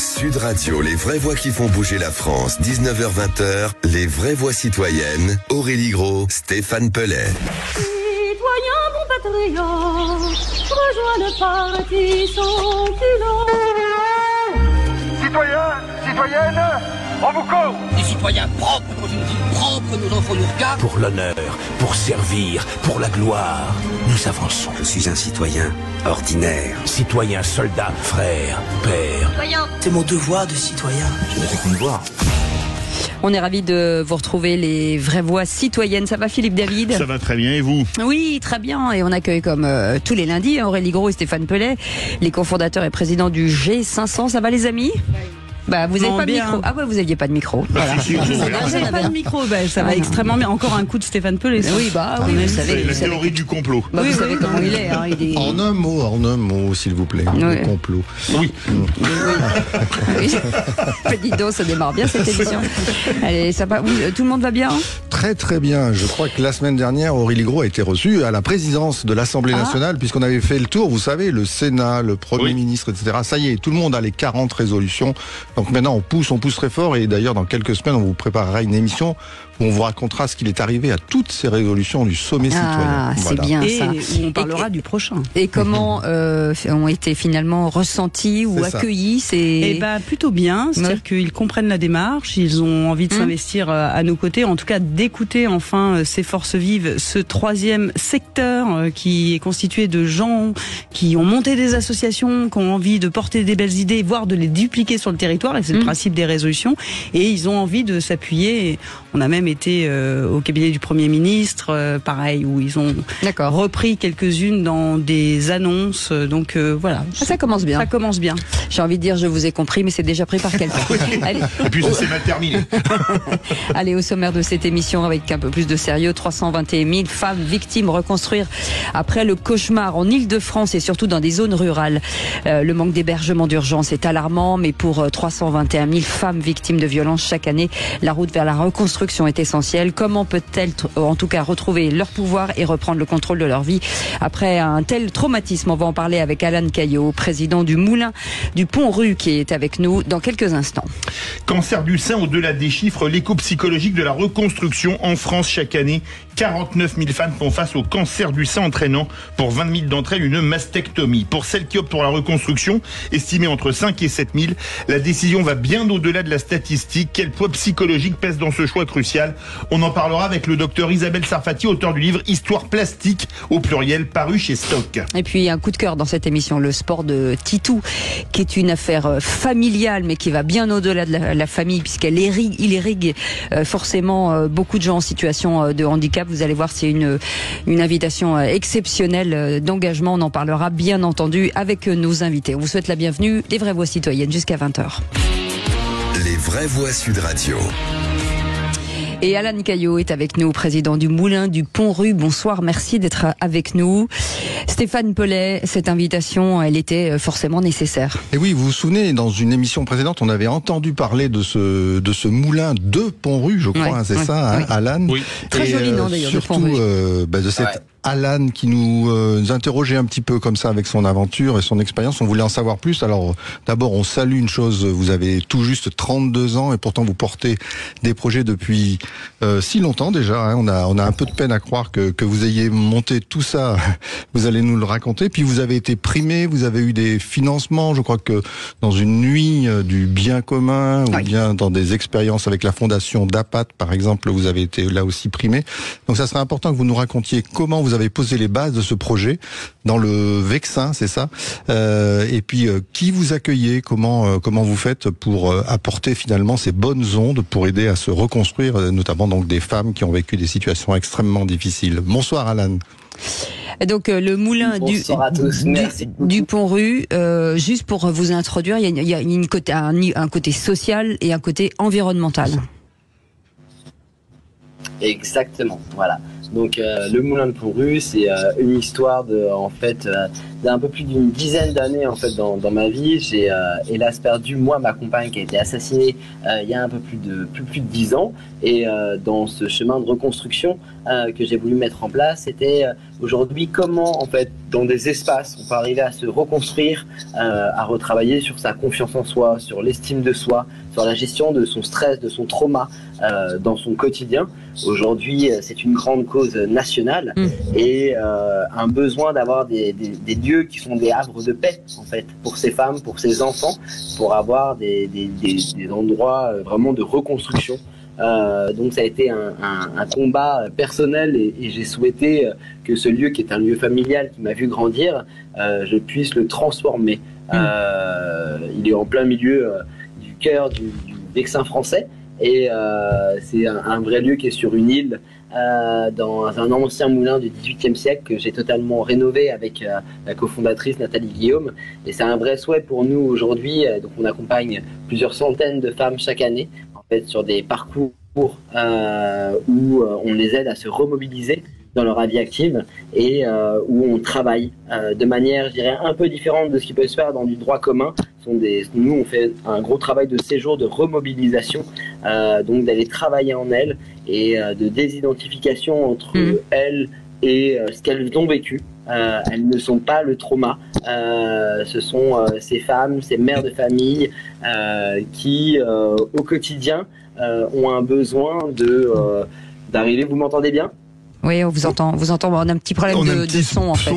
Sud Radio, les vraies voix qui font bouger la France. 19h-20h, les vraies voix citoyennes. Aurélie Gros, Stéphane Pellet. Citoyens, bon patriotes, rejoins le parti sans culot. Citoyens, citoyennes, on vous court. Des citoyens propres, dans une ville propre, nos enfants nous regardent. Pour l'honneur, pour servir, pour la gloire, nous avançons. Je suis un citoyen ordinaire. Citoyen, soldat, frère, père. C'est mon devoir de citoyen. Je n'ai fait qu'une voix. On est ravis de vous retrouver, les vraies voix citoyennes. Ça va, Philippe David? Ça va très bien, et vous? Oui, très bien. Et on accueille comme tous les lundis Aurélie Gros et Stéphane Pellet, les cofondateurs et présidents du G500. Ça va, les amis? Bah, vous n'avez pas de micro. Ah ouais, vous n'aviez pas de micro. Voilà. J'avais pas de micro. Bah, ça va extrêmement bien. Encore un coup de Stéphane Pellet. Oui, bah oui, vous savez. La théorie du complot. Bah, vous savez comment il est. Hein, il est... En un mot, s'il vous plaît. Le complot. Oui. Oui. Dis donc, ça démarre bien cette émission. Allez, ça va. Oui, tout le monde va bien? Très très bien. Je crois que la semaine dernière, Aurélie Gros a été reçue à la présidence de l'Assemblée nationale, puisqu'on avait fait le tour, vous savez, le Sénat, le Premier ministre, etc. Ça y est, tout le monde a les 40 résolutions. Donc maintenant, on pousse très fort. Et d'ailleurs, dans quelques semaines, on vous préparera une émission où on vous racontera ce qu'il est arrivé à toutes ces résolutions du sommet citoyen. C'est bien ça. Et où on parlera du prochain. Et comment ont été finalement ressentis ou accueillis Eh ben, plutôt bien. C'est-à-dire qu'ils comprennent la démarche, ils ont envie de s'investir à nos côtés, en tout cas d'écouter enfin ces forces vives, ce troisième secteur qui est constitué de gens qui ont monté des associations, qui ont envie de porter des belles idées, voire de les dupliquer sur le territoire, et c'est le principe des résolutions, et ils ont envie de s'appuyer. On a même été au cabinet du Premier ministre, pareil, où ils ont repris quelques-unes dans des annonces. Donc voilà. Ça commence bien. Ça commence bien. J'ai envie de dire, je vous ai compris, mais c'est déjà pris par quelqu'un. Allez. Et puis ça s'est mal terminé. Allez, au sommaire de cette émission, avec un peu plus de sérieux, 321 000 femmes victimes reconstruire après le cauchemar en Île-de-France et surtout dans des zones rurales. Le manque d'hébergement d'urgence est alarmant, mais pour 321 000 femmes victimes de violences chaque année, la route vers la reconstruction est essentielle. Comment peut-elle, en tout cas, retrouver leur pouvoir et reprendre le contrôle de leur vie après un tel traumatisme? On va en parler avec Alan Caillot, président du Moulin du Pont-Rue, qui est avec nous dans quelques instants. Cancer du sein, au-delà des chiffres, l'écho psychologique de la reconstruction en France chaque année. 49 000 femmes font face au cancer du sein, entraînant pour 20 000 d'entre elles une mastectomie. Pour celles qui optent pour la reconstruction, estimée entre 5 et 7 000, la décision va bien au-delà de la statistique. Quel poids psychologique pèse dans ce choix crucial? On en parlera avec le docteur Isabelle Sarfati, auteur du livre Histoire plastique, au pluriel, paru chez Stock. Et puis un coup de cœur dans cette émission, le sport de Titou, qui est une affaire familiale, mais qui va bien au-delà de la famille, puisqu'il irrigue forcément beaucoup de gens en situation de handicap. Vous allez voir, c'est une invitation exceptionnelle d'engagement. On en parlera bien entendu avec nos invités. On vous souhaite la bienvenue, les vraies voix citoyennes, jusqu'à 20h. Les vraies voix Sud Radio. Et Alan Caillot est avec nous, président du Moulin du Pont-Rue. Bonsoir, merci d'être avec nous. Stéphane Pellet, cette invitation, elle était forcément nécessaire. Et oui, vous vous souvenez, dans une émission précédente, on avait entendu parler de ce moulin de Pont-Rue, je crois, c'est ça, hein, Alan? Oui. Très joli nom d'ailleurs, de surtout, Pont-Rue. de cette Alan qui nous interrogeait un petit peu comme ça avec son aventure et son expérience. On voulait en savoir plus. Alors d'abord, on salue une chose, vous avez tout juste 32 ans et pourtant vous portez des projets depuis si longtemps déjà. Hein. On a un peu de peine à croire que vous ayez monté tout ça. Vous allez nous le raconter. Puis vous avez été primé, vous avez eu des financements. Je crois que dans une nuit du bien commun ou bien dans des expériences avec la fondation d'APAT, par exemple, vous avez été là aussi primé. Donc ça serait important que vous nous racontiez comment vous avez posé les bases de ce projet dans le Vexin, c'est ça, et puis qui vous accueillez, comment vous faites pour apporter finalement ces bonnes ondes pour aider à se reconstruire, notamment donc des femmes qui ont vécu des situations extrêmement difficiles. Bonsoir Alan. Donc le moulin du Pont-Rue, juste pour vous introduire, il y a un côté social et un côté environnemental. Exactement, voilà. Donc le moulin de Pont-Rue, c'est une histoire de d'un peu plus d'une dizaine d'années en fait dans ma vie. J'ai hélas perdu moi ma compagne qui a été assassinée il y a un peu plus de 10 ans. Et dans ce chemin de reconstruction que j'ai voulu mettre en place, c'était aujourd'hui comment en fait dans des espaces on peut arriver à se reconstruire, à retravailler sur sa confiance en soi, sur l'estime de soi, sur la gestion de son stress, de son trauma dans son quotidien. Aujourd'hui, c'est une grande cause nationale et un besoin d'avoir des lieux qui sont des havres de paix en fait pour ces femmes, pour ces enfants, pour avoir des endroits vraiment de reconstruction. Donc ça a été un combat personnel et j'ai souhaité que ce lieu qui est un lieu familial qui m'a vu grandir, je puisse le transformer. Il est en plein milieu du cœur du Vexin français et c'est un vrai lieu qui est sur une île dans un ancien moulin du XVIIIe siècle que j'ai totalement rénové avec la cofondatrice Nathalie Guillaume, et c'est un vrai souhait pour nous aujourd'hui. Donc on accompagne plusieurs centaines de femmes chaque année en fait sur des parcours où on les aide à se remobiliser dans leur vie active et où on travaille de manière, je dirais, un peu différente de ce qui peut se faire dans du droit commun. Nous, on fait un gros travail de séjour, de remobilisation, donc d'aller travailler en elles et de désidentification entre elles et ce qu'elles ont vécu. Elles ne sont pas le trauma, ce sont ces femmes, ces mères de famille qui, au quotidien, ont un besoin d'arriver. Vous m'entendez bien ? Oui, on vous entend. On a un petit problème de son en fait.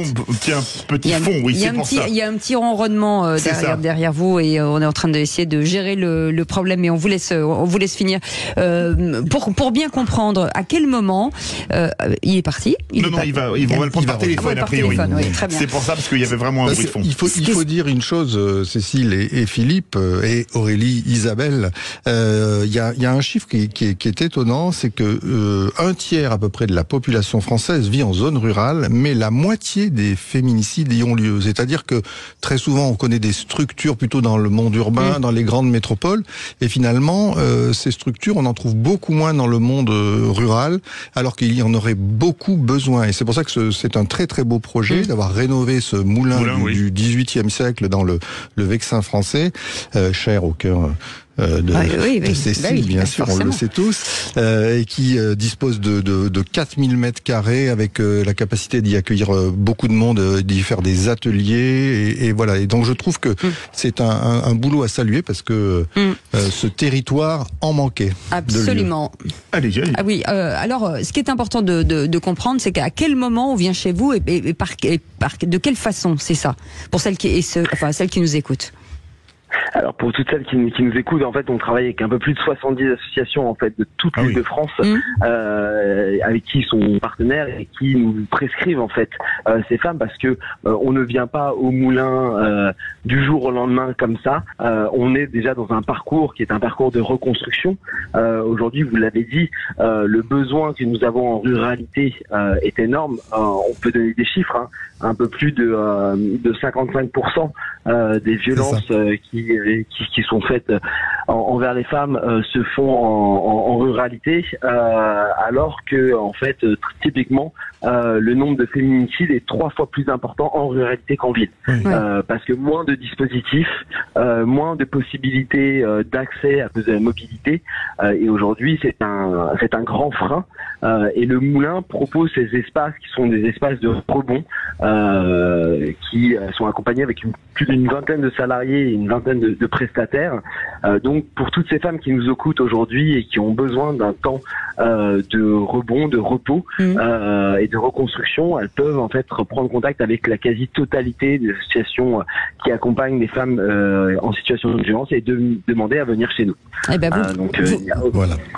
Petit fond, oui, c'est pour ça. Il y a un petit ronronnement derrière vous et on est en train d'essayer de gérer le problème. Et on vous laisse finir pour bien comprendre à quel moment il est parti. Il va le prendre par téléphone a priori. C'est pour ça parce qu'il y avait vraiment un bruit de fond. Il faut dire une chose, Cécile et Philippe et Aurélie, Isabelle. Il y a un chiffre qui est étonnant, c'est que un tiers à peu près de la population française vit en zone rurale, mais la moitié des féminicides y ont lieu. C'est-à-dire que très souvent, on connaît des structures plutôt dans le monde urbain, dans les grandes métropoles, et finalement, ces structures, on en trouve beaucoup moins dans le monde rural, alors qu'il y en aurait beaucoup besoin. Et c'est pour ça que c'est un très très beau projet d'avoir rénové ce moulin du XVIIIe siècle dans le Vexin français, cher au cœur de Cécile, bien sûr, forcément. On le sait tous, et qui dispose de 4000 mètres carrés avec la capacité d'y accueillir beaucoup de monde, d'y faire des ateliers, et voilà. Et donc je trouve que c'est un boulot à saluer parce que ce territoire en manquait. Absolument. Allez. Ah oui. Alors, ce qui est important de comprendre, c'est qu'à quel moment on vient chez vous et de quelle façon, c'est ça, pour celles qui nous écoutent. Alors pour toutes celles qui nous écoutent, en fait, on travaille avec un peu plus de 70 associations en fait de toute l'île de France, avec qui ils sont partenaires et qui nous prescrivent en fait ces femmes, parce que on ne vient pas au moulin du jour au lendemain comme ça. On est déjà dans un parcours qui est un parcours de reconstruction. Aujourd'hui, vous l'avez dit, le besoin que nous avons en ruralité est énorme. On peut donner des chiffres, un peu plus de 55% des violences qui sont faites envers les femmes se font en ruralité, alors que en fait typiquement le nombre de féminicides est 3 fois plus important en ruralité qu'en ville, parce que moins de dispositifs, moins de possibilités d'accès à cause de la mobilité, et aujourd'hui c'est un grand frein, et le moulin propose ces espaces qui sont des espaces de rebond, qui sont accompagnés avec plus d'une vingtaine de salariés et une vingtaine de prestataires. Donc pour toutes ces femmes qui nous écoutent aujourd'hui et qui ont besoin d'un temps de rebond, de repos et de reconstruction, elles peuvent en fait reprendre contact avec la quasi-totalité des associations qui accompagnent les femmes en situation de violence et demander à venir chez nous. Eh ben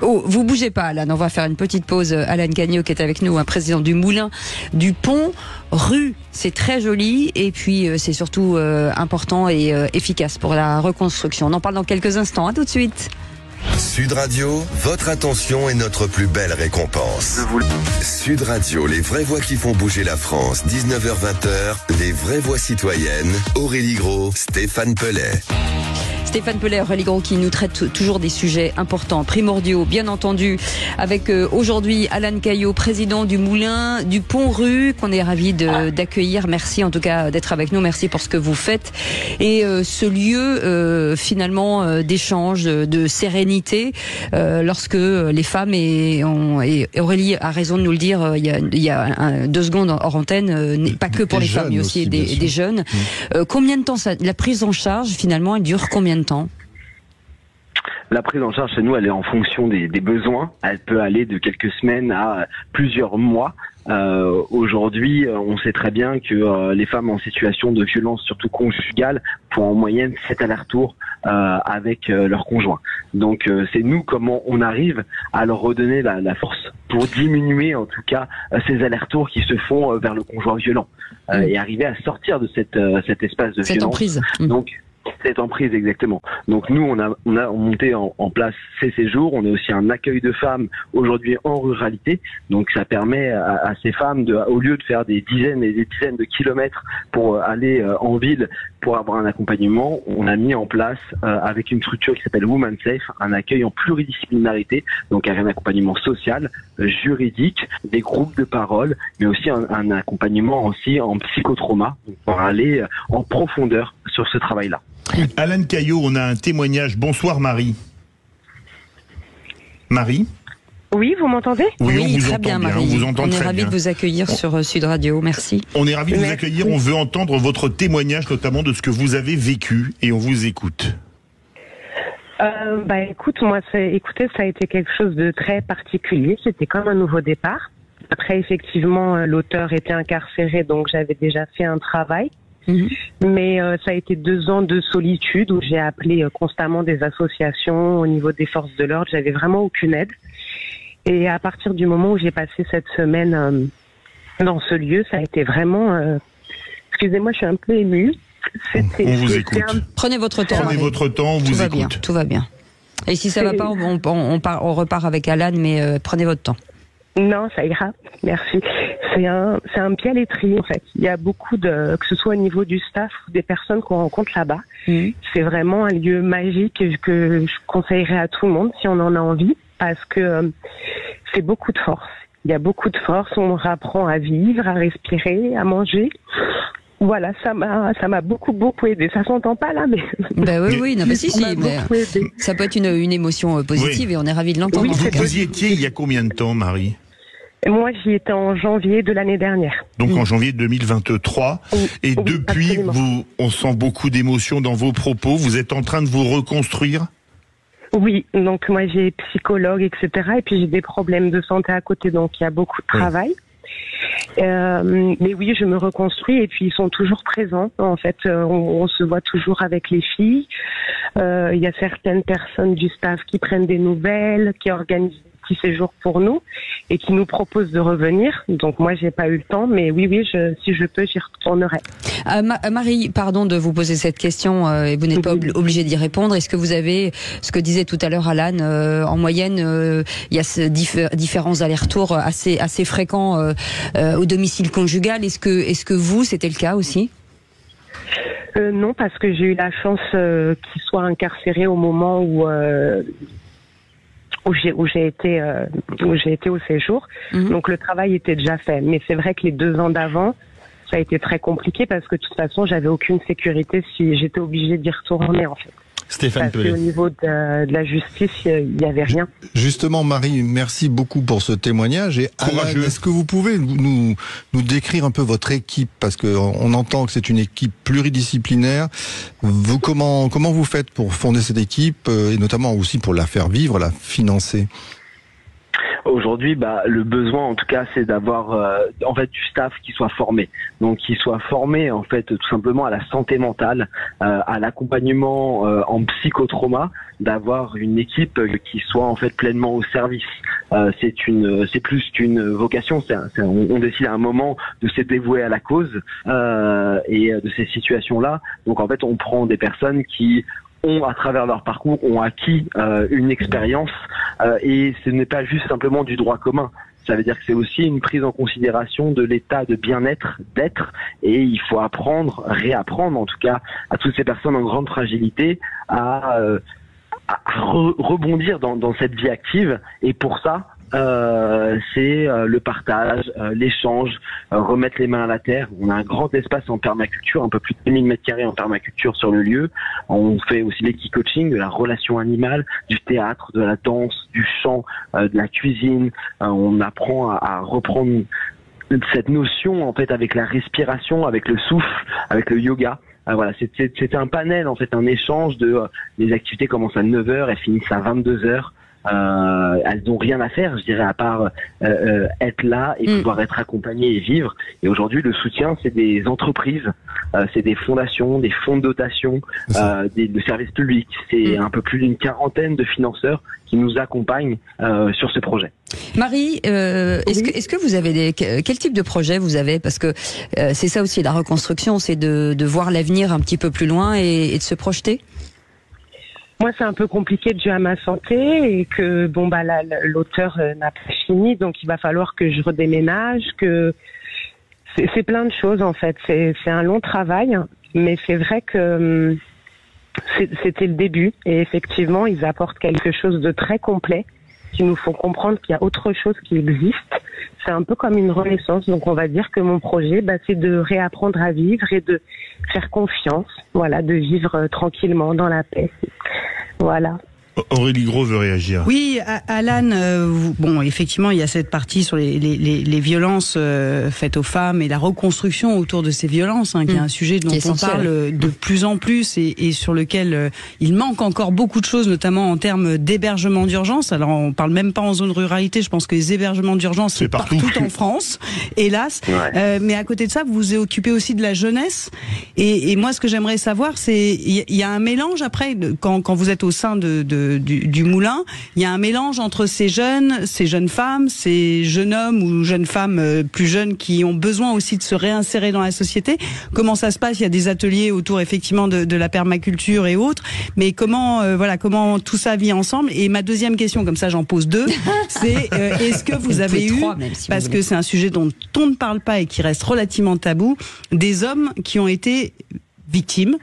vous bougez pas, Alan, on va faire une petite pause. Alan Gagnon qui est avec nous, un président du Moulin du Pont Rue. C'est très joli et puis c'est surtout important et efficace pour la reconstruction. On en parle dans quelques instants. À tout de suite. Sud Radio, votre attention est notre plus belle récompense. Sud Radio, les vraies voix qui font bouger la France. 19h-20h, les vraies voix citoyennes. Aurélie Gros, Stéphane Pellet. Stéphane Pellet, Aurélie Gros qui nous traite toujours des sujets importants, primordiaux, bien entendu, avec aujourd'hui Alan Caillot, président du Moulin du Pont-Rue, qu'on est ravis d'accueillir. Merci en tout cas d'être avec nous, merci pour ce que vous faites. Et ce lieu finalement d'échange, de sérénité, lorsque les femmes, et Aurélie a raison de nous le dire il y a 2 secondes hors antenne, pas que pour les femmes, mais aussi des jeunes. Combien de temps la prise en charge finalement, elle dure combien de temps ? La prise en charge chez nous, elle est en fonction des besoins. Elle peut aller de quelques semaines à plusieurs mois. Aujourd'hui, on sait très bien que les femmes en situation de violence, surtout conjugale, font en moyenne 7 allers-retours avec leur conjoint. Donc c'est nous comment on arrive à leur redonner la force pour diminuer en tout cas ces allers-retours qui se font vers le conjoint violent et arriver à sortir de cet espace de violence. Emprise. Donc cette emprise, exactement. Donc nous, on a monté en place ces séjours. On est aussi un accueil de femmes aujourd'hui en ruralité. Donc ça permet à ces femmes, au lieu de faire des dizaines et des dizaines de kilomètres pour aller en ville pour avoir un accompagnement, on a mis en place avec une structure qui s'appelle Woman Safe, un accueil en pluridisciplinarité, donc avec un accompagnement social, juridique, des groupes de parole, mais aussi un accompagnement aussi en psychotrauma, pour aller en profondeur sur ce travail-là. Alan Caillot, on a un témoignage. Bonsoir Marie. Marie ? Oui, vous m'entendez ? Oui, on vous très entend bien, bien. Marie. On vous entend est très ravis bien. de vous accueillir sur Sud Radio. Merci. On est ravis de vous accueillir. On veut entendre votre témoignage, notamment de ce que vous avez vécu, et on vous écoute. Écoute, moi, ça a été quelque chose de très particulier. C'était comme un nouveau départ. Après, effectivement, l'auteur était incarcéré, donc j'avais déjà fait un travail. Mais ça a été 2 ans de solitude où j'ai appelé constamment des associations au niveau des forces de l'ordre. J'avais vraiment aucune aide. Et à partir du moment où j'ai passé cette semaine dans ce lieu, ça a été vraiment... Excusez-moi, je suis un peu émue. On vous écoute. Prenez votre temps. Prenez votre temps, on vous écoute. Tout va bien. Et si ça va pas, on repart avec Alan, mais prenez votre temps. Non, ça ira. Merci. C'est un pied à l'étrier, en fait. Il y a beaucoup que ce soit au niveau du staff ou des personnes qu'on rencontre là-bas. C'est vraiment un lieu magique que je conseillerais à tout le monde si on en a envie, parce que c'est beaucoup de force. Il y a beaucoup de force. On apprend à vivre, à respirer, à manger. Voilà, ça m'a beaucoup aidé. Ça s'entend pas là, mais. Oui, non, mais si, mais ça peut être une émotion positive et on est ravis de l'entendre. Oui, vous y étiez il y a combien de temps, Marie ? Moi, j'y étais en janvier de l'année dernière. Donc en janvier 2023. Et depuis, on sent beaucoup d'émotions dans vos propos. Vous êtes en train de vous reconstruire ? Oui, donc moi j'ai psychologue, etc. Et puis j'ai des problèmes de santé à côté, donc il y a beaucoup de travail. Mais oui, je me reconstruis et puis ils sont toujours présents. En fait, on se voit toujours avec les filles. Il y a certaines personnes du staff qui prennent des nouvelles, qui organisent des petits séjours pour nous et qui nous proposent de revenir. Donc moi, j'ai pas eu le temps, mais oui, si je peux, j'y retournerai. Marie, pardon de vous poser cette question et vous n'êtes pas obligée d'y répondre. Est-ce que vous avez, ce que disait tout à l'heure Alan, en moyenne, il y a différents allers-retours assez fréquents au domicile conjugal. Est-ce que vous, c'était le cas aussi ? Non, parce que j'ai eu la chance qu'il soit incarcéré au moment où j'ai été au séjour. Donc le travail était déjà fait. Mais c'est vrai que les 2 ans d'avant, ça a été très compliqué parce que de toute façon, j'avais aucune sécurité si j'étais obligée d'y retourner, en fait. Stéphane Pellet. Parce qu'au niveau de la justice, il n'y avait rien. Justement, Marie, merci beaucoup pour ce témoignage. Et Alan, est-ce que vous pouvez nous décrire un peu votre équipe? Parce qu'on entend que c'est une équipe pluridisciplinaire. Comment vous faites pour fonder cette équipe et notamment aussi pour la faire vivre, la financer? Aujourd'hui, le besoin, en tout cas, c'est d'avoir en fait du staff qui soit formé. Donc, qui soit formé, en fait, tout simplement à la santé mentale, à l'accompagnement en psychotrauma, d'avoir une équipe qui soit en fait pleinement au service. C'est plus qu'une vocation. On décide à un moment de se dévouer à la cause et de ces situations-là. Donc, en fait, on prend des personnes qui à travers leur parcours, ont acquis une expérience et ce n'est pas juste simplement du droit commun. Ça veut dire que c'est aussi une prise en considération de l'état de bien-être, d'être, et il faut apprendre, réapprendre en tout cas, à toutes ces personnes en grande fragilité à rebondir dans cette vie active. Et pour ça, c'est le partage, l'échange, remettre les mains à la terre. On a un grand espace en permaculture, un peu plus de 2000 m² en permaculture sur le lieu. On fait aussi l'équi-coaching, de la relation animale, du théâtre, de la danse, du chant, de la cuisine. On apprend à reprendre cette notion en fait avec la respiration, avec le souffle, avec le yoga. Voilà, c'était un panel en fait, un échange de les activités commencent à 9h, elles finissent à 22h. Elles n'ont rien à faire, je dirais, à part être là et pouvoir être accompagnées et vivre. Et aujourd'hui, le soutien, c'est des entreprises, c'est des fondations, des fonds de dotation, de services publics. C'est un peu plus d'une quarantaine de financeurs qui nous accompagnent sur ce projet. Marie, est-ce que vous avez quel type de projet vous avez? Parce que c'est ça aussi la reconstruction, c'est de voir l'avenir un petit peu plus loin et de se projeter. Moi, c'est un peu compliqué dû à ma santé et que l'auteur n'a pas fini, donc il va falloir que je redéménage, que c'est plein de choses en fait. C'est un long travail, mais c'est vrai que c'était le début et effectivement, ils apportent quelque chose de très complet qui nous font comprendre qu'il y a autre chose qui existe. C'est un peu comme une renaissance, donc on va dire que mon projet, c'est de réapprendre à vivre et de faire confiance, voilà, de vivre tranquillement dans la paix. Voilà. Aurélie Gros veut réagir. Oui, Alan, bon, effectivement, il y a cette partie sur les violences faites aux femmes et la reconstruction autour de ces violences, qui est un sujet dont on parle de plus en plus et sur lequel il manque encore beaucoup de choses, notamment en termes d'hébergement d'urgence. Alors, on parle même pas en zone ruralité, je pense que les hébergements d'urgence, c'est partout en France, hélas. Ouais. Mais à côté de ça, vous vous occupez aussi de la jeunesse. Et moi, ce que j'aimerais savoir, c'est, il y a un mélange après, quand vous êtes au sein du moulin, il y a un mélange entre ces jeunes femmes, ces jeunes hommes ou jeunes femmes plus jeunes qui ont besoin aussi de se réinsérer dans la société. Comment ça se passe? Il y a des ateliers autour effectivement de la permaculture et autres, mais comment tout ça vit ensemble? Et ma deuxième question, comme ça j'en pose deux, c'est est-ce que vous avez eu, parce que c'est un sujet dont on ne parle pas et qui reste relativement tabou, des hommes qui ont été victimes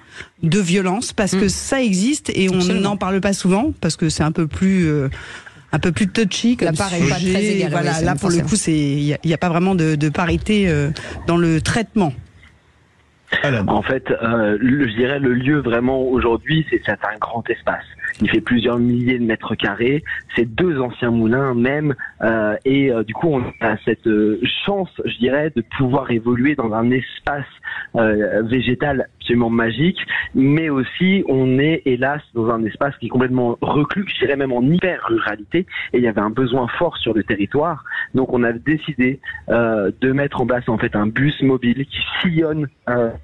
de violences, parce que ça existe et on n'en parle pas souvent parce que c'est un peu plus touchy comme sujet. Pas très égal, voilà, là pour le coup il y a pas vraiment de parité dans le traitement. En fait, je dirais le lieu vraiment aujourd'hui, c'est un grand espace. Il fait plusieurs milliers de mètres carrés. C'est 2 anciens moulins même, et du coup on a cette chance, je dirais, de pouvoir évoluer dans un espace végétal absolument magique, mais aussi on est hélas dans un espace qui est complètement reclus, je dirais même en hyper-ruralité, et il y avait un besoin fort sur le territoire. Donc on a décidé de mettre en place en fait un bus mobile qui sillonne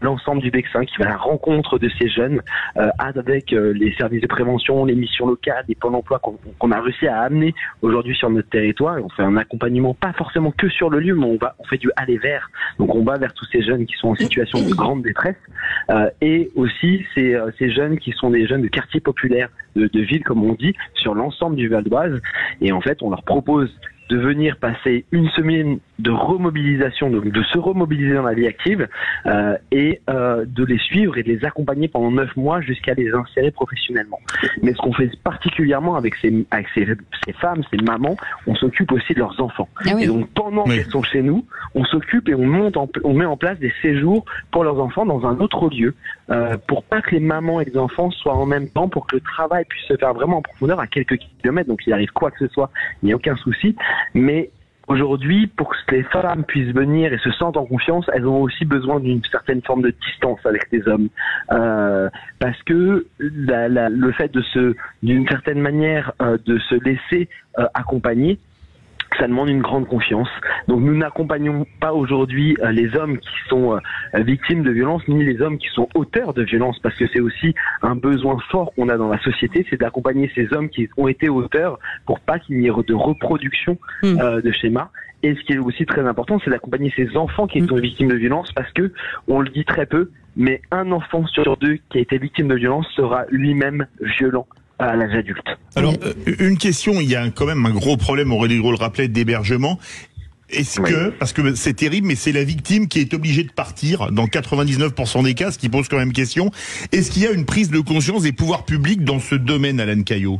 l'ensemble du Vexin, qui va à la rencontre de ces jeunes avec les services de prévention, les missions locales, les pôles emploi qu'on a réussi à amener aujourd'hui sur notre territoire. Et on fait un accompagnement pas forcément que sur le lieu, mais on fait du aller vers. Donc on va vers tous ces jeunes qui sont en situation de grande détresse, et aussi ces jeunes qui sont des jeunes de quartiers populaires, de villes comme on dit, sur l'ensemble du Val d'Oise. Et en fait on leur propose de venir passer une semaine de remobilisation, donc de se remobiliser dans la vie active, et de les suivre et de les accompagner pendant 9 mois jusqu'à les insérer professionnellement. Mais ce qu'on fait particulièrement avec ces femmes, ces mamans, on s'occupe aussi de leurs enfants. Ah oui. Et donc pendant qu'elles sont chez nous, on s'occupe et on met en place des séjours pour leurs enfants dans un autre lieu, pour pas que les mamans et les enfants soient en même temps, pour que le travail puisse se faire vraiment en profondeur à quelques kilomètres. Donc il arrive quoi que ce soit, il n'y a aucun souci. Mais aujourd'hui, pour que les femmes puissent venir et se sentent en confiance, elles ont aussi besoin d'une certaine forme de distance avec les hommes, parce que le fait d'une certaine manière, de se laisser accompagner, ça demande une grande confiance. Donc nous n'accompagnons pas aujourd'hui les hommes qui sont victimes de violences, ni les hommes qui sont auteurs de violences, parce que c'est aussi un besoin fort qu'on a dans la société, c'est d'accompagner ces hommes qui ont été auteurs pour pas qu'il y ait de reproduction de schémas. Et ce qui est aussi très important, c'est d'accompagner ces enfants qui sont victimes de violences, parce que on le dit très peu, mais un enfant sur 2 qui a été victime de violence sera lui-même violent à l'âge adulte. Alors, une question, il y a quand même un gros problème, Aurélie Gros le rappelait, d'hébergement. Est-ce que, parce que c'est terrible, mais c'est la victime qui est obligée de partir dans 99% des cas, ce qui pose quand même question. Est-ce qu'il y a une prise de conscience des pouvoirs publics dans ce domaine, Alan Caillot ?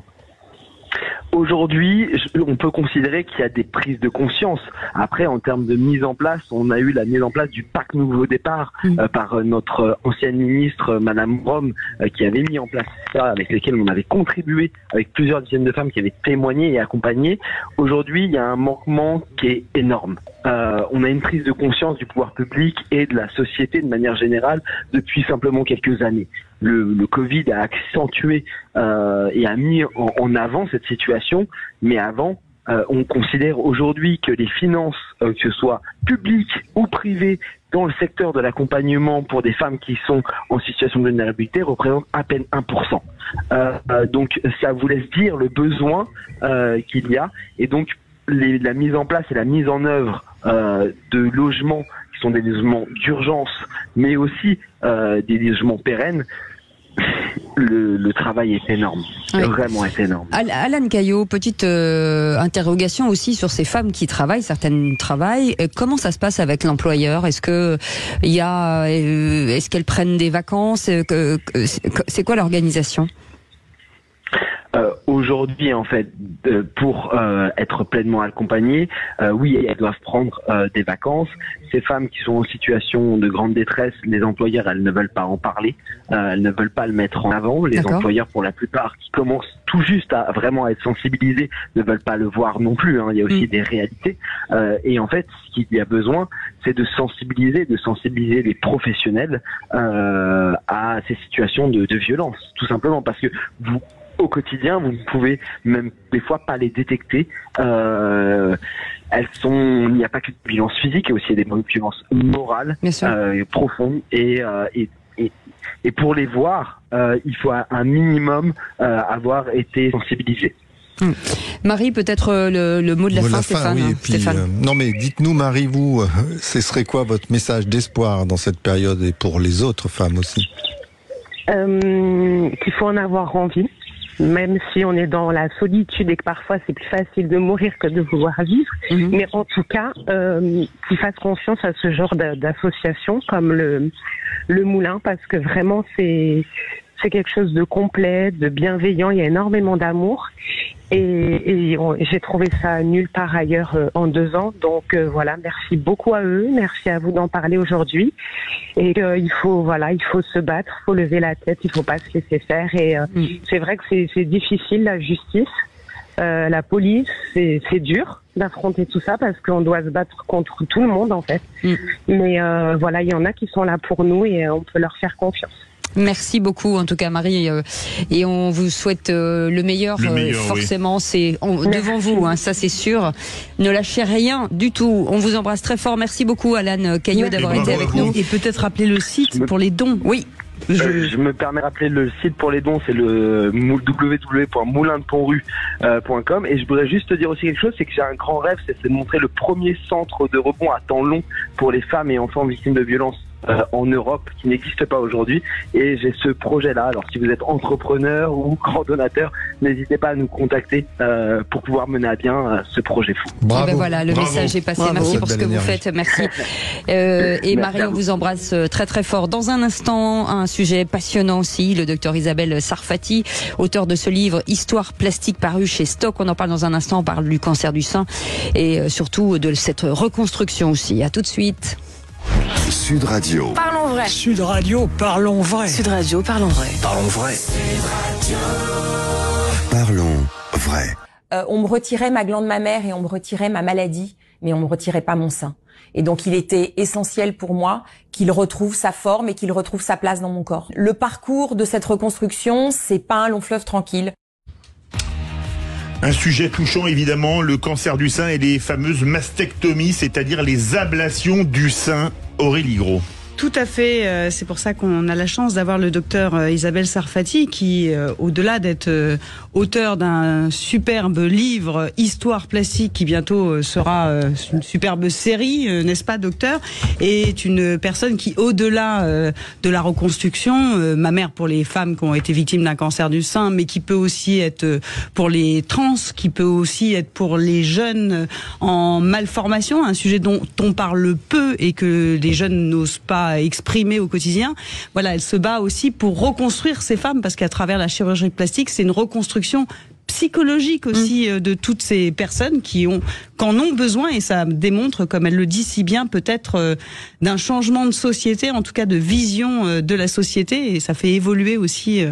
Aujourd'hui, on peut considérer qu'il y a des prises de conscience. Après, en termes de mise en place, on a eu la mise en place du Pacte Nouveau Départ par notre ancienne ministre, Madame Rome, qui avait mis en place ça, avec lesquels on avait contribué, avec plusieurs dizaines de femmes qui avaient témoigné et accompagné. Aujourd'hui, il y a un manquement qui est énorme. On a une prise de conscience du pouvoir public et de la société de manière générale depuis simplement quelques années. Le Covid a accentué et a mis en avant cette situation, mais avant, on considère aujourd'hui que les finances, que ce soit publiques ou privées, dans le secteur de l'accompagnement pour des femmes qui sont en situation de vulnérabilité représentent à peine 1%. Donc ça vous laisse dire le besoin qu'il y a, et donc la mise en place et la mise en œuvre de logements qui sont des logements d'urgence, mais aussi des logements pérennes. Le travail est énorme, vraiment est énorme. Alan Caillot, petite interrogation aussi sur ces femmes qui travaillent, certaines travaillent. Comment ça se passe avec l'employeur ? Est-ce qu'elles prennent des vacances ? C'est quoi l'organisation ? Aujourd'hui, en fait, pour être pleinement accompagnées, oui, elles doivent prendre des vacances. Ces femmes qui sont en situation de grande détresse, les employeurs, elles ne veulent pas en parler, elles ne veulent pas le mettre en avant. Les employeurs, pour la plupart, qui commencent tout juste à vraiment être sensibilisés, ne veulent pas le voir non plus. Il y a aussi des réalités. Et en fait, ce qu'il y a besoin, c'est de sensibiliser les professionnels à ces situations de violence, tout simplement, parce que au quotidien, vous ne pouvez même des fois pas les détecter. Il n'y a pas que de violence physique, il y a aussi des violences morales profondes. Et pour les voir, il faut un minimum avoir été sensibilisé. Marie, peut-être le mot de la fin, Stéphane. Oui, puis, non mais dites-nous, Marie, vous, ce serait quoi votre message d'espoir dans cette période et pour les autres femmes aussi ? Qu'il faut en avoir envie. Même si on est dans la solitude et que parfois c'est plus facile de mourir que de vouloir vivre, mais en tout cas, qu'ils fassent confiance à ce genre d'association comme le Moulin, parce que vraiment c'est quelque chose de complet, de bienveillant, il y a énormément d'amour et j'ai trouvé ça nulle part ailleurs en 2 ans. Donc voilà, merci beaucoup à eux, merci à vous d'en parler aujourd'hui. Et il faut se battre, il faut lever la tête, il faut pas se laisser faire. Et c'est vrai que c'est difficile, la justice, la police, c'est dur d'affronter tout ça parce qu'on doit se battre contre tout le monde en fait. Mais voilà, il y en a qui sont là pour nous et on peut leur faire confiance. Merci beaucoup, en tout cas, Marie, et on vous souhaite le meilleur. Forcément, c'est devant vous, ça c'est sûr. Ne lâchez rien du tout. On vous embrasse très fort. Merci beaucoup, Alan Caillot, d'avoir été avec nous. Et peut-être rappeler le site pour les dons. Oui. Je me permets de rappeler le site pour les dons, c'est le www.moulindepontrue.com. Et je voudrais juste te dire aussi quelque chose, c'est que j'ai un grand rêve, c'est de montrer le premier centre de rebond à temps long pour les femmes et enfants victimes de violences en Europe, qui n'existe pas aujourd'hui, et j'ai ce projet-là. Alors si vous êtes entrepreneur ou grand donateur, n'hésitez pas à nous contacter pour pouvoir mener à bien ce projet fou. Bravo. Et ben voilà, le message est passé. Merci pour ce que vous faites. Merci. Et Marie, on vous embrasse très très fort. Dans un instant, un sujet passionnant aussi, le docteur Isabelle Sarfati, auteur de ce livre Histoire plastique paru chez Stock. On en parle dans un instant, on parle du cancer du sein et surtout de cette reconstruction aussi. À tout de suite. Sud Radio. Parlons vrai. Sud Radio, parlons vrai. Sud Radio, parlons vrai. Parlons vrai. Parlons vrai. On me retirait ma glande mammaire et on me retirait ma maladie, mais on me retirait pas mon sein. Et donc il était essentiel pour moi qu'il retrouve sa forme et qu'il retrouve sa place dans mon corps. Le parcours de cette reconstruction, c'est pas un long fleuve tranquille. Un sujet touchant évidemment, le cancer du sein et les fameuses mastectomies, c'est-à-dire les ablations du sein. Aurélie Gros. Tout à fait. C'est pour ça qu'on a la chance d'avoir le docteur Isabelle Sarfati qui, au-delà d'être auteur d'un superbe livre Histoire plastique qui bientôt sera une superbe série, n'est-ce pas, docteur, est une personne qui, au-delà de la reconstruction, ma mère pour les femmes qui ont été victimes d'un cancer du sein, mais qui peut aussi être pour les trans, qui peut aussi être pour les jeunes en malformation, un sujet dont on parle peu et que les jeunes n'osent pas exprimer au quotidien. Voilà, elle se bat aussi pour reconstruire ces femmes, parce qu'à travers la chirurgie plastique, c'est une reconstruction psychologique aussi de toutes ces personnes qu'en ont besoin, et ça démontre, comme elle le dit si bien, peut-être d'un changement de société, en tout cas de vision de la société, et ça fait évoluer aussi.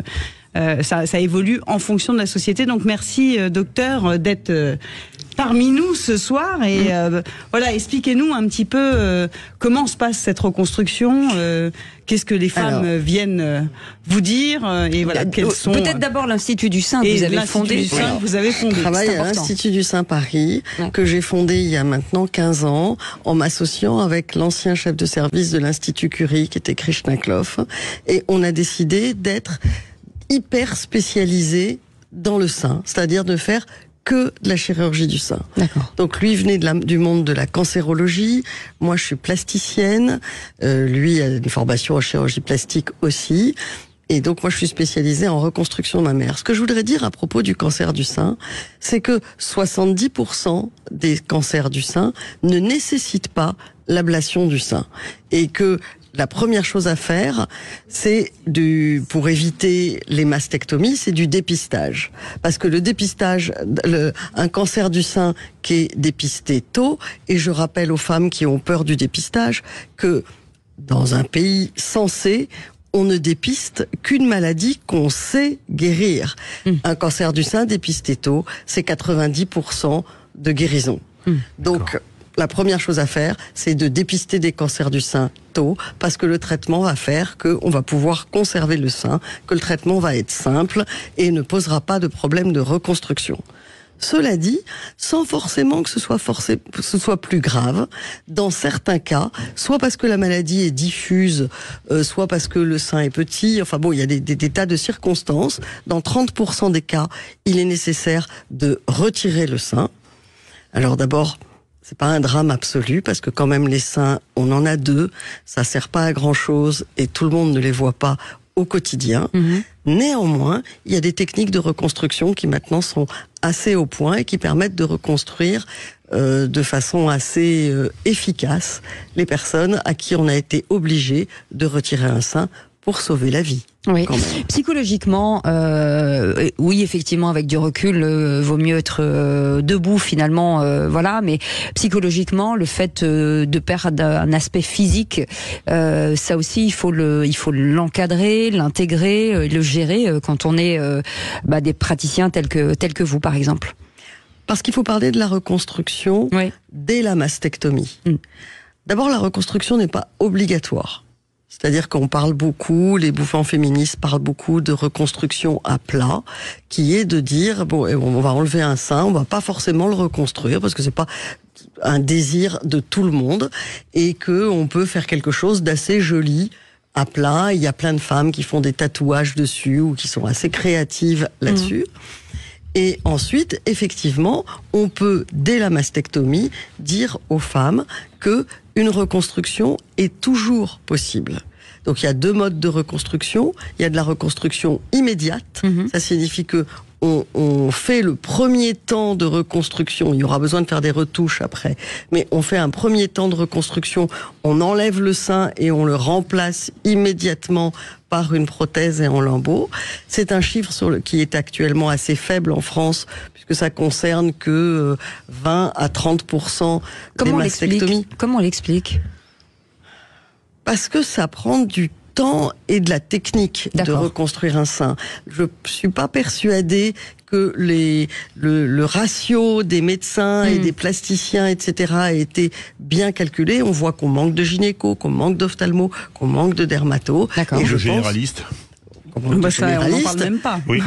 Ça évolue en fonction de la société. Donc merci docteur d'être parmi nous ce soir et voilà, expliquez-nous un petit peu comment se passe cette reconstruction, qu'est-ce que les femmes viennent vous dire et voilà, quels sont peut-être d'abord l'Institut du Sein que vous avez fondé. Je travaille à l'Institut du Sein Paris que j'ai fondé il y a maintenant 15 ans en m'associant avec l'ancien chef de service de l'Institut Curie qui était Krishna Kloff, et on a décidé d'être hyper spécialisé dans le sein, c'est-à-dire de faire que de la chirurgie du sein. Donc lui venait du monde de la cancérologie, moi je suis plasticienne, lui a une formation en chirurgie plastique aussi, et donc moi je suis spécialisée en reconstruction mammaire. Ce que je voudrais dire à propos du cancer du sein, c'est que 70% des cancers du sein ne nécessitent pas l'ablation du sein, et que la première chose à faire, c'est pour éviter les mastectomies, c'est du dépistage. Parce que le dépistage, un cancer du sein qui est dépisté tôt, et je rappelle aux femmes qui ont peur du dépistage que dans un pays censé, on ne dépiste qu'une maladie qu'on sait guérir. Un cancer du sein dépisté tôt, c'est 90% de guérison. Donc, la première chose à faire, c'est de dépister des cancers du sein tôt, parce que le traitement va faire qu'on va pouvoir conserver le sein, que le traitement va être simple et ne posera pas de problème de reconstruction. Cela dit, sans forcément que ce soit plus grave, dans certains cas, soit parce que la maladie est diffuse, soit parce que le sein est petit, enfin bon, il y a des tas de circonstances. Dans 30% des cas, il est nécessaire de retirer le sein. Alors d'abord, c'est pas un drame absolu, parce que quand même les seins, on en a 2, ça sert pas à grand chose et tout le monde ne les voit pas au quotidien. Néanmoins, il y a des techniques de reconstruction qui maintenant sont assez au point et qui permettent de reconstruire de façon assez efficace les personnes à qui on a été obligé de retirer un sein pour sauver la vie. Oui. Psychologiquement, oui, effectivement, avec du recul, vaut mieux être debout finalement, voilà. Mais psychologiquement, le fait de perdre un aspect physique, ça aussi, il faut l'encadrer, l'intégrer, le gérer quand on est des praticiens tels que vous, par exemple. Parce qu'il faut parler de la reconstruction dès la mastectomie. D'abord, la reconstruction n'est pas obligatoire. C'est-à-dire qu'on parle beaucoup, les bouffants féministes parlent beaucoup de reconstruction à plat, qui est de dire, bon, on va enlever un sein, on va pas forcément le reconstruire, parce que c'est pas un désir de tout le monde, et que on peut faire quelque chose d'assez joli à plat. Il y a plein de femmes qui font des tatouages dessus, ou qui sont assez créatives là-dessus. Et ensuite, effectivement, on peut, dès la mastectomie, dire aux femmes que une reconstruction est toujours possible. Donc il y a 2 modes de reconstruction. Il y a de la reconstruction immédiate. Ça signifie que on fait le premier temps de reconstruction. Il y aura besoin de faire des retouches après. Mais on fait un premier temps de reconstruction. On enlève le sein et on le remplace immédiatement par une prothèse et en lambeaux. C'est un chiffre qui est actuellement assez faible en France, puisque ça concerne que 20 à 30% des mastectomies. Comment on l'explique ? Parce que ça prend du temps et de la technique de reconstruire un sein. Je suis pas persuadée que le ratio des médecins et des plasticiens, etc., a été bien calculé. On voit qu'on manque de gynéco, qu'on manque d'ophtalmo, qu'on manque de dermato. Et je généraliste. on n'en parle même pas. Oui.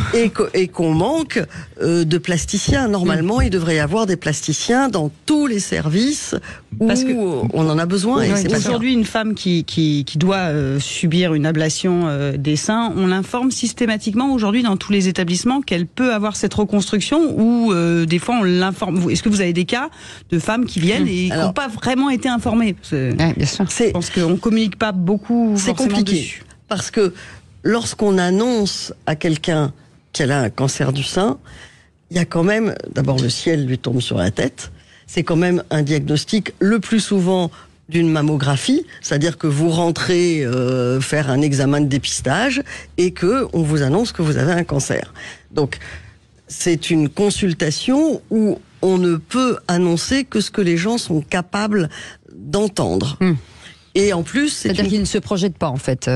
Et qu'on manque de plasticiens. Normalement, il devrait y avoir des plasticiens dans tous les services où on en a besoin. Et aujourd'hui, une femme qui doit subir une ablation des seins, on l'informe systématiquement aujourd'hui dans tous les établissements qu'elle peut avoir cette reconstruction, ou des fois on l'informe. Est-ce que vous avez des cas de femmes qui viennent et qui n'ont pas vraiment été informées? Bien sûr. Je pense qu'on ne communique pas beaucoup. C'est compliqué dessus. Parce que lorsqu'on annonce à quelqu'un qu'elle a un cancer du sein, il y a quand même, d'abord le ciel lui tombe sur la tête, c'est quand même un diagnostic le plus souvent d'une mammographie, c'est-à-dire que vous rentrez faire un examen de dépistage et que on vous annonce que vous avez un cancer. Donc c'est une consultation où on ne peut annoncer que ce que les gens sont capables d'entendre. Et en plus, c'est-à-dire qu'ils ne se projettent pas en fait.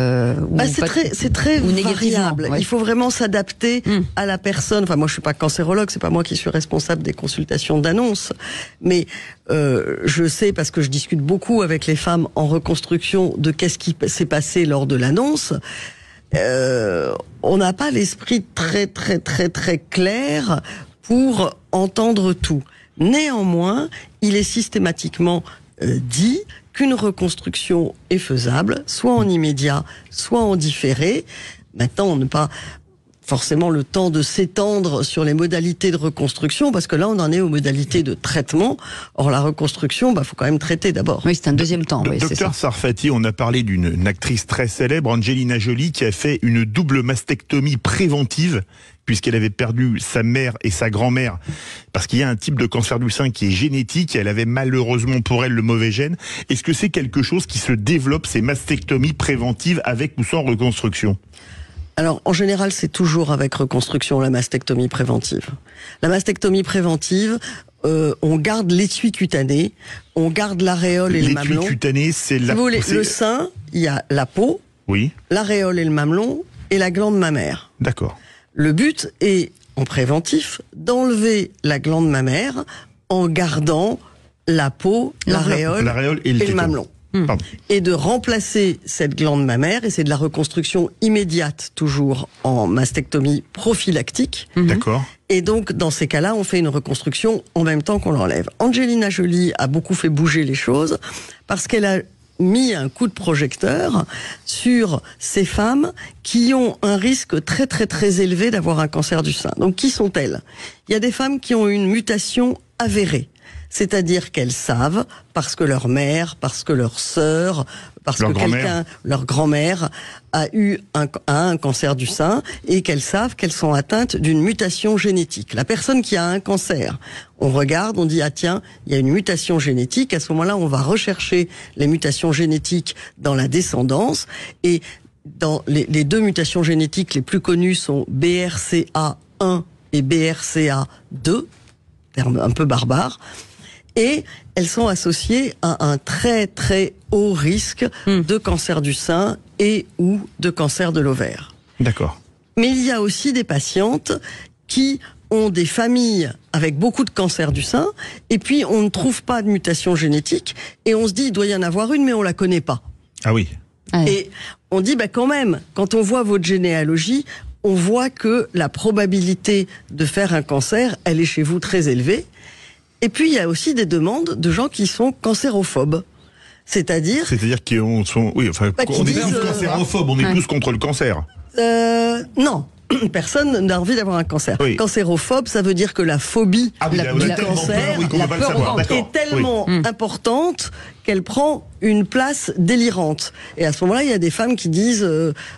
C'est très variable. Ouais. Il faut vraiment s'adapter à la personne. Enfin, moi, je suis pas cancérologue, c'est pas moi qui suis responsable des consultations d'annonce, mais je sais, parce que je discute beaucoup avec les femmes en reconstruction, de qu'est-ce qui s'est passé lors de l'annonce. On n'a pas l'esprit très clair pour entendre tout. Néanmoins, il est systématiquement dit qu'une reconstruction est faisable, soit en immédiat, soit en différé. Maintenant, on n'a pas forcément le temps de s'étendre sur les modalités de reconstruction, parce que là, on en est aux modalités de traitement. Or, la reconstruction, faut quand même traiter d'abord. Oui, c'est un deuxième temps. Oui, Docteur Sarfati, on a parlé d'une actrice très célèbre, Angelina Jolie, qui a fait une double mastectomie préventive, puisqu'elle avait perdu sa mère et sa grand-mère, parce qu'il y a un type de cancer du sein qui est génétique, et elle avait malheureusement pour elle le mauvais gène. Est-ce que c'est quelque chose qui se développe, ces mastectomies préventives, avec ou sans reconstruction ? Alors, en général, c'est toujours avec reconstruction, la mastectomie préventive. La mastectomie préventive, on garde l'étui cutané, on garde l'aréole et le mamelon. L'étui cutané, c'est la... Si vous voulez, le sein, il y a la peau, l'aréole et le mamelon, et la glande mammaire. D'accord. Le but est, en préventif, d'enlever la glande mammaire en gardant la peau, l'aréole et le mamelon. Et de remplacer cette glande mammaire, et c'est de la reconstruction immédiate, toujours en mastectomie prophylactique. D'accord. Et donc, dans ces cas-là, on fait une reconstruction en même temps qu'on l'enlève. Angelina Jolie a beaucoup fait bouger les choses, parce qu'elle a mis un coup de projecteur sur ces femmes qui ont un risque très élevé d'avoir un cancer du sein. Donc, qui sont-elles? Il y a des femmes qui ont une mutation avérée. C'est-à-dire qu'elles savent, parce que leur mère, parce que leur sœur, parce que leur grand-mère a eu un cancer du sein, et qu'elles savent qu'elles sont atteintes d'une mutation génétique. La personne qui a un cancer, on regarde, on dit, ah tiens, il y a une mutation génétique. À ce moment-là, on va rechercher les mutations génétiques dans la descendance, et les deux mutations génétiques les plus connues sont BRCA1 et BRCA2, terme un peu barbare. Et elles sont associées à un très haut risque de cancer du sein et ou de cancer de l'ovaire. D'accord. Mais il y a aussi des patientes qui ont des familles avec beaucoup de cancer du sein, et puis on ne trouve pas de mutation génétique, et on se dit il doit y en avoir une, mais on la connaît pas. Ah oui. Et on dit quand même, quand on voit votre généalogie, on voit que la probabilité de faire un cancer, elle est chez vous très élevée. Et puis, il y a aussi des demandes de gens qui sont cancérophobes. C'est-à-dire qu'on sont... Oui, enfin, on est tous cancérophobes, on est tous contre le cancer. Non. Personne n'a envie d'avoir un cancer. Oui. Cancérophobe, ça veut dire que la phobie du cancer est tellement importante qu'elle prend une place délirante. Et à ce moment-là, il y a des femmes qui disent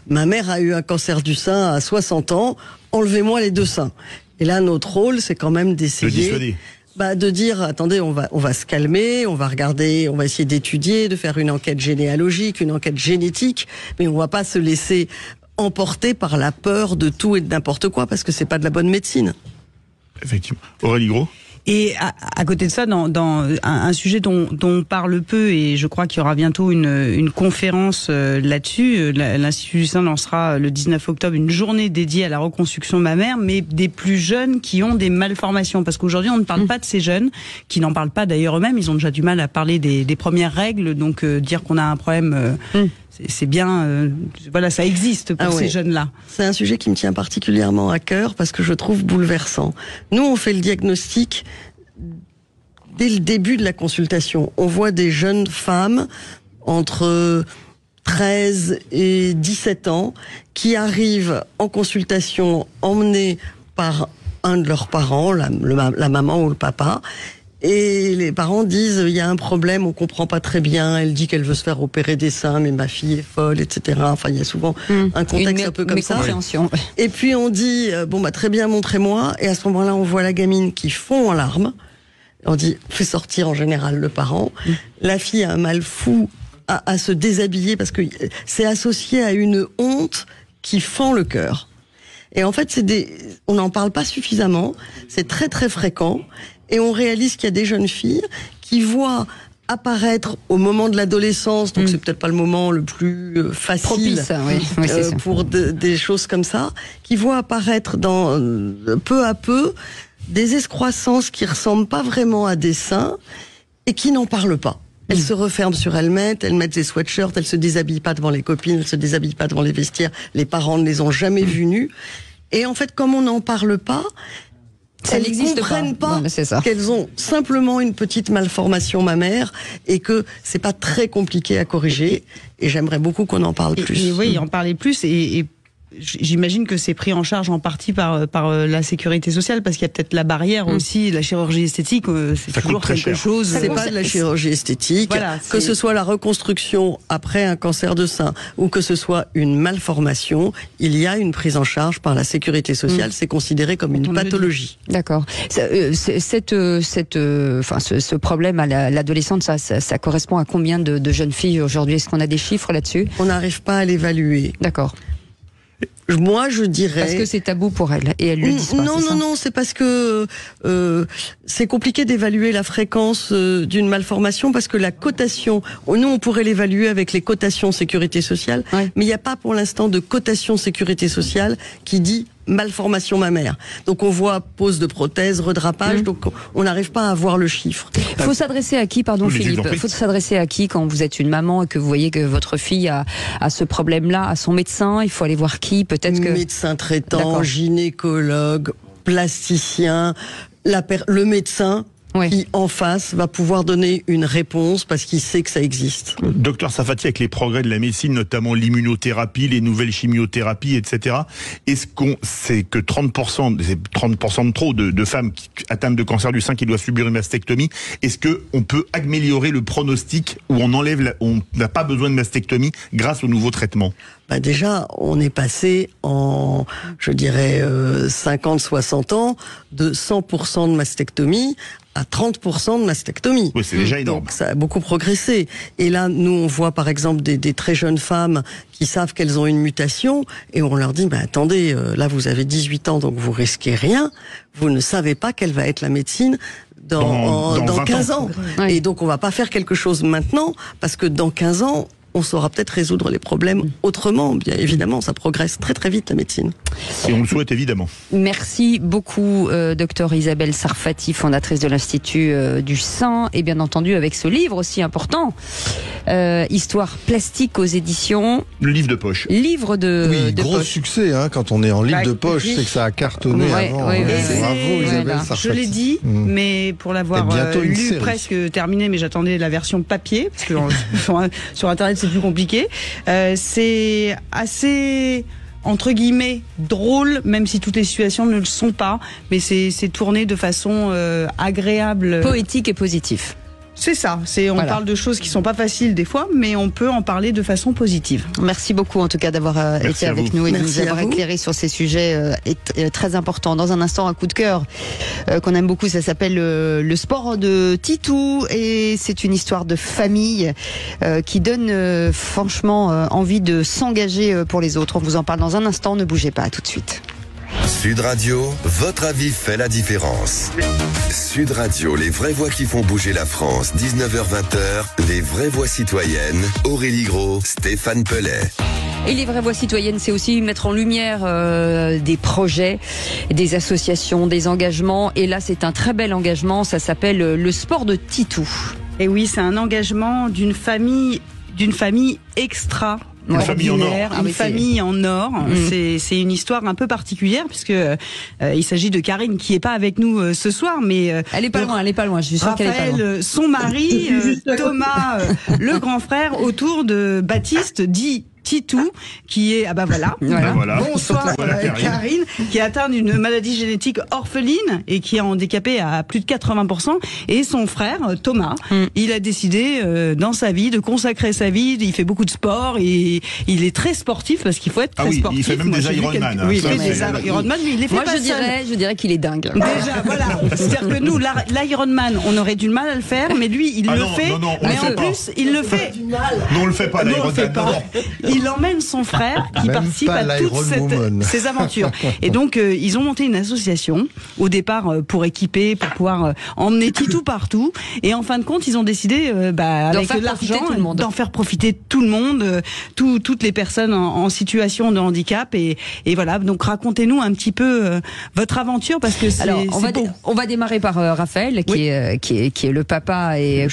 ma mère a eu un cancer du sein à 60 ans, enlevez-moi les deux seins. Et là, notre rôle, c'est quand même d'essayer... de dire, attendez, on va se calmer, on va regarder, on va essayer d'étudier, de faire une enquête généalogique, une enquête génétique, mais on va pas se laisser emporter par la peur de tout et de n'importe quoi, parce que c'est pas de la bonne médecine. Effectivement. Aurélie Gros. Et à côté de ça, dans un sujet dont on parle peu, et je crois qu'il y aura bientôt une conférence là-dessus, l'Institut du sein lancera le 19 octobre une journée dédiée à la reconstruction mammaire, mais des plus jeunes qui ont des malformations. Parce qu'aujourd'hui, on ne parle pas de ces jeunes, qui n'en parlent pas d'ailleurs eux-mêmes, ils ont déjà du mal à parler des premières règles, donc dire qu'on a un problème... c'est bien, voilà, ça existe pour ces jeunes-là. C'est un sujet qui me tient particulièrement à cœur parce que je trouve bouleversant. Nous, on fait le diagnostic dès le début de la consultation. On voit des jeunes femmes entre 13 et 17 ans qui arrivent en consultation emmenées par un de leurs parents, la maman ou le papa. Et les parents disent, il y a un problème, on comprend pas très bien, elle dit qu'elle veut se faire opérer des seins, mais ma fille est folle, etc. Enfin, il y a souvent un contexte un peu comme ça. Et puis on dit, très bien, montrez-moi. Et à ce moment-là, on voit la gamine qui fond en larmes. On dit, fait sortir en général le parent. La fille a un mal fou à se déshabiller parce que c'est associé à une honte qui fend le cœur. Et en fait, on n'en parle pas suffisamment, c'est très très fréquent. Et on réalise qu'il y a des jeunes filles qui voient apparaître au moment de l'adolescence, donc c'est peut-être pas le moment le plus facile propice, pour des choses comme ça, qui voient apparaître peu à peu des excroissances qui ressemblent pas vraiment à des seins et qui n'en parlent pas. Elles se referment sur elles-mêmes, elles mettent des sweatshirts, elles se déshabillent pas devant les copines, elles se déshabillent pas devant les vestiaires, les parents ne les ont jamais vues nues. Et en fait, comme on n'en parle pas, elles ne comprennent pas qu'elles ont simplement une petite malformation mammaire et que c'est pas très compliqué à corriger. Et j'aimerais beaucoup qu'on en parle plus. Oui, en parler plus et j'imagine que c'est pris en charge en partie par la sécurité sociale parce qu'il y a peut-être la barrière aussi, la chirurgie esthétique, c'est toujours quelque chose. C'est pas de la chirurgie esthétique, voilà, que ce soit la reconstruction après un cancer de sein ou que ce soit une malformation, il y a une prise en charge par la sécurité sociale, c'est considéré comme une pathologie. D'accord. Ce problème à l'adolescente, ça correspond à combien de jeunes filles aujourd'hui? Est-ce qu'on a des chiffres là-dessus? On n'arrive pas à l'évaluer. D'accord. Moi, je dirais... Parce que c'est tabou pour elle, et elle le dit pas. Non, c'est parce que c'est compliqué d'évaluer la fréquence d'une malformation, parce que la cotation, nous, on pourrait l'évaluer avec les cotations sécurité sociale, mais il n'y a pas pour l'instant de cotation sécurité sociale qui dit malformation mammaire. Donc on voit pose de prothèse, redrapage, donc on n'arrive pas à voir le chiffre. Il faut s'adresser à qui, pardon Philippe, il faut s'adresser à qui quand vous êtes une maman et que vous voyez que votre fille a ce problème-là, à son médecin? Il faut aller voir qui? Peut-être que... Médecin traitant, gynécologue, plasticien, le médecin qui en face va pouvoir donner une réponse parce qu'il sait que ça existe. Docteur Sarfati, avec les progrès de la médecine, notamment l'immunothérapie, les nouvelles chimiothérapies, etc., est-ce qu'on sait que 30% de trop de femmes atteintes de cancer du sein qui doivent subir une mastectomie, est-ce qu'on peut améliorer le pronostic où on n'a pas besoin de mastectomie grâce aux nouveaux traitements? Déjà, on est passé en, je dirais, 50-60 ans de 100% de mastectomie à 30% de mastectomie. Oui, c'est déjà énorme. Donc ça a beaucoup progressé. Et là, nous, on voit par exemple des très jeunes femmes qui savent qu'elles ont une mutation et on leur dit, attendez, là vous avez 18 ans, donc vous risquez rien. Vous ne savez pas quelle va être la médecine dans 15 ans. Et donc on va pas faire quelque chose maintenant parce que dans 15 ans, on saura peut-être résoudre les problèmes autrement. Bien évidemment, ça progresse très très vite, la médecine. Et on le souhaite évidemment. Merci beaucoup, docteur Isabelle Sarfati, fondatrice de l'Institut du sein, et bien entendu avec ce livre aussi important, Histoire plastique aux éditions... Le livre de poche. Livre de gros poche. Succès, quand on est en livre de poche, c'est que ça a cartonné avant. Bravo Isabelle Sarfati. Je l'ai dit, mais pour l'avoir lu presque terminé, mais j'attendais la version papier, parce que sur Internet c'est plus compliqué. C'est assez, entre guillemets, drôle, même si toutes les situations ne le sont pas, mais c'est tourné de façon agréable. Poétique et positif. C'est ça, on parle de choses qui sont pas faciles des fois, mais on peut en parler de façon positive. Merci beaucoup en tout cas d'avoir été avec nous et de nous avoir éclairé sur ces sujets très importants. Dans un instant, un coup de cœur qu'on aime beaucoup, ça s'appelle le sport de Titou et c'est une histoire de famille qui donne franchement envie de s'engager pour les autres. On vous en parle dans un instant, ne bougez pas, à tout de suite. Sud Radio, votre avis fait la différence. Sud Radio, les vraies voix qui font bouger la France, 19h-20h, les vraies voix citoyennes, Aurélie Gros, Stéphane Pellet. Et les vraies voix citoyennes, c'est aussi mettre en lumière des projets, des associations, des engagements. Et là, c'est un très bel engagement, ça s'appelle le sport de Titou. Et oui, c'est un engagement d'une famille d'une famille extra. Une famille en or. Une famille en or. C'est une histoire un peu particulière puisque il s'agit de Karine qui est pas avec nous ce soir, mais elle est pas loin. Je suis sûre qu'elle est pas loin. Son mari, Thomas, le grand frère, autour de Baptiste, dit Titou, qui est voilà. Bonsoir Karine, qui est atteinte d'une maladie génétique orpheline et qui est handicapée à plus de 80%. Et son frère Thomas, il a décidé dans sa vie de consacrer sa vie. Il fait beaucoup de sport et il est très sportif parce qu'il faut être très sportif. Il fait même des Ironman. Oui, il fait des Ironman, mais il les fait pas seul. Je dirais qu'il est dingue. Déjà, voilà. C'est-à-dire que nous, l'Ironman, on aurait du mal à le faire, mais lui, il le fait. Mais en plus, il le fait. Non, on le fait pas, l'Ironman. Il emmène son frère qui participe à toutes ces aventures. Et donc, ils ont monté une association, au départ, pour équiper, pour pouvoir emmener Titou partout. Et en fin de compte, ils ont décidé, avec l'argent, d'en faire profiter tout le monde, toutes les personnes en situation de handicap. Et voilà, donc racontez-nous un petit peu votre aventure, parce que c'est on va démarrer par Raphaël, qui est le papa et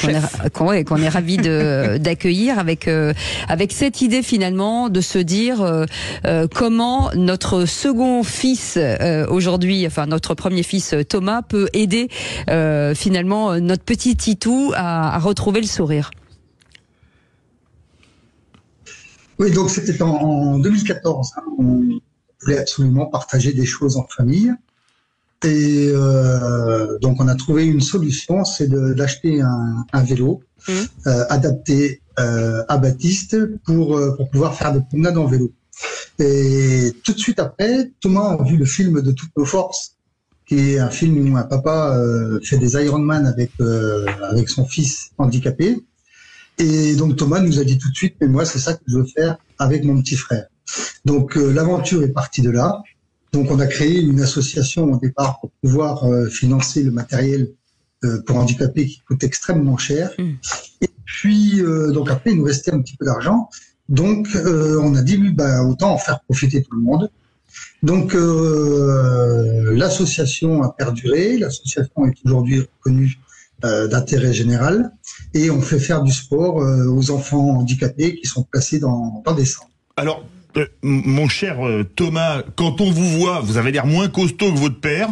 qu'on est ravis d'accueillir avec cette idée finalement de se dire comment notre second fils aujourd'hui, enfin notre premier fils Thomas, peut aider finalement notre petit Titou à retrouver le sourire. Oui, donc c'était en 2014. On voulait absolument partager des choses en famille. Et donc on a trouvé une solution, c'est d'acheter un vélo adapté à Baptiste pour pouvoir faire des promenades en vélo. Et tout de suite après, Thomas a vu le film de Toutes nos forces, qui est un film où un papa fait des Ironman avec son fils handicapé. Et donc Thomas nous a dit tout de suite, mais moi c'est ça que je veux faire avec mon petit frère. Donc l'aventure est partie de là. Donc on a créé une association au départ pour pouvoir financer le matériel pour handicapés qui coûte extrêmement cher. Et puis donc après il nous restait un petit peu d'argent. Donc on a dit autant en faire profiter tout le monde. Donc l'association a perduré. L'association est aujourd'hui reconnue d'intérêt général et on fait faire du sport aux enfants handicapés qui sont placés dans des centres. Alors, mon cher Thomas, quand on vous voit, vous avez l'air moins costaud que votre père.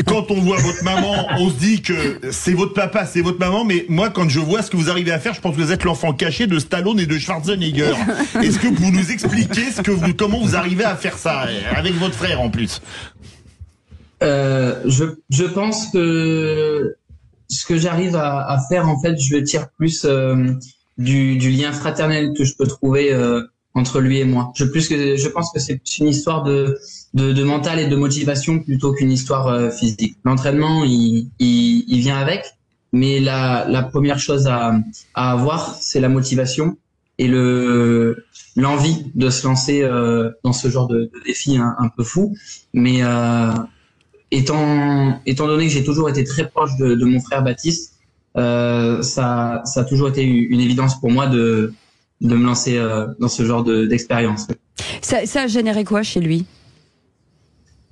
Quand on voit votre maman, on se dit que c'est votre papa, c'est votre maman. Mais moi, quand je vois ce que vous arrivez à faire, je pense que vous êtes l'enfant caché de Stallone et de Schwarzenegger. Est-ce que vous nous expliquez comment vous arrivez à faire ça avec votre frère en plus? Je pense que ce que j'arrive à faire, en fait, je tire plus du lien fraternel que je peux trouver entre lui et moi. Je pense que c'est une histoire de mental et de motivation plutôt qu'une histoire physique. L'entraînement, il vient avec, mais la première chose à avoir, c'est la motivation et l'envie de se lancer dans ce genre de défi un peu fou. Mais étant donné que j'ai toujours été très proche de mon frère Baptiste, ça a toujours été une évidence pour moi de me lancer dans ce genre d'expérience. Ça a généré quoi chez lui?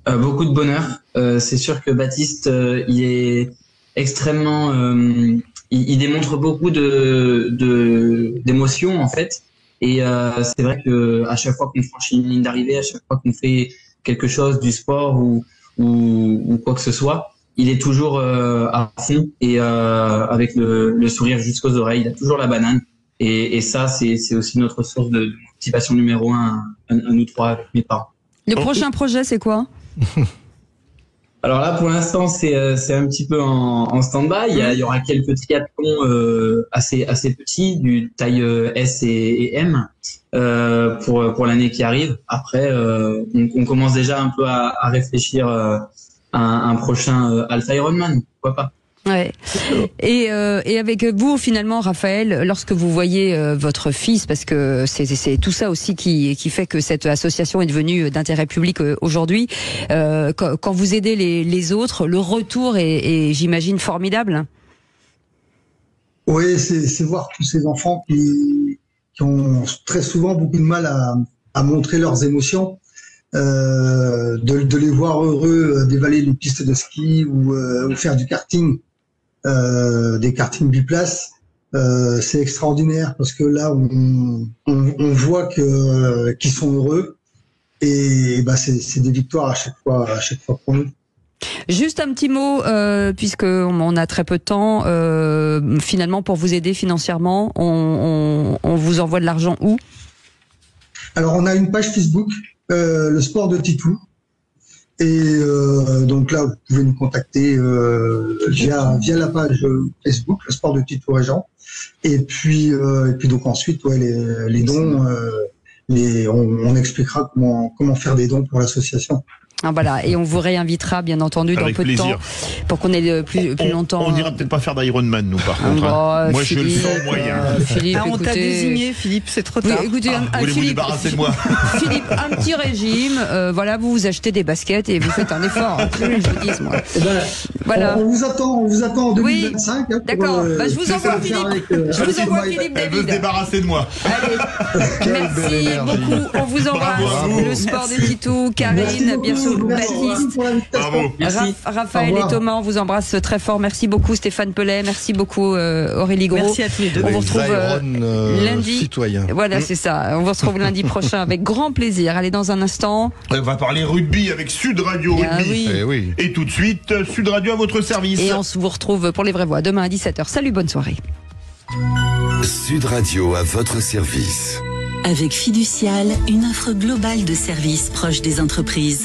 Beaucoup de bonheur. C'est sûr que Baptiste, il est extrêmement, il démontre beaucoup d'émotions en fait. Et c'est vrai que à chaque fois qu'on franchit une ligne d'arrivée, à chaque fois qu'on fait quelque chose, du sport ou quoi que ce soit, il est toujours à fond et avec le sourire jusqu'aux oreilles. Il a toujours la banane. Et ça, c'est aussi notre source de motivation numéro 1 à nous trois avec mes parents. Le prochain projet, c'est quoi? Alors là, pour l'instant, c'est un petit peu en stand-by. Il y aura quelques triathlons assez petits, du taille S et M, pour l'année qui arrive. Après, on commence déjà un peu à réfléchir à un prochain Alpha Ironman, pourquoi pas. Ouais. Et avec vous finalement, Raphaël, lorsque vous voyez votre fils, parce que c'est tout ça aussi qui fait que cette association est devenue d'intérêt public aujourd'hui, quand vous aidez les autres, le retour est j'imagine formidable. Oui, c'est voir tous ces enfants qui ont très souvent beaucoup de mal à montrer leurs émotions. De les voir heureux dévaler une piste de ski ou faire du karting, des kartings biplaces, c'est extraordinaire parce que là, on voit qu'ils sont heureux et bah, c'est des victoires à chaque fois pour nous. Juste un petit mot, puisqu'on a très peu de temps, finalement, pour vous aider financièrement, on vous envoie de l'argent où ? Alors, on a une page Facebook, le sport de Titou. Et donc là, vous pouvez nous contacter via la page Facebook, le sport de Titou Régent. Et puis donc ensuite, ouais, les dons, on expliquera comment faire des dons pour l'association. Ah, voilà, et on vous réinvitera bien entendu dans peu de temps pour qu'on ait plus longtemps. On n'ira peut-être pas faire d'Ironman nous par contre. Moi Philippe, je le sens moyen. Philippe, on t'a désigné Philippe, c'est trop tard. Oui, écoutez, vous voulez vous débarrasser de moi. Philippe, un petit régime, voilà, vous achetez des baskets et vous faites un effort. Je vous dis moi. Voilà. On vous attend en 2025. Oui, d'accord. Je vous envoie Philippe. Je vous envoie Philippe Elle David. veut se débarrasser de moi. Allez, merci beaucoup. On vous embrasse. Le sport de Titou, Karine, bien sûr. Baptiste, Raphaël et Thomas, on vous embrasse très fort. Merci beaucoup Stéphane Pellet, merci beaucoup Aurélie Gros. Merci à tous les deux. On vous retrouve lundi. Citoyen. Voilà, c'est ça. On vous retrouve lundi prochain avec grand plaisir. Allez, dans un instant. On va parler rugby avec Sud Radio Rugby. Oui. Et tout de suite, Sud Radio à votre service. Et on vous retrouve pour les vraies voix demain à 17h. Salut, bonne soirée. Sud Radio à votre service. Avec Fiducial, une offre globale de services proches des entreprises.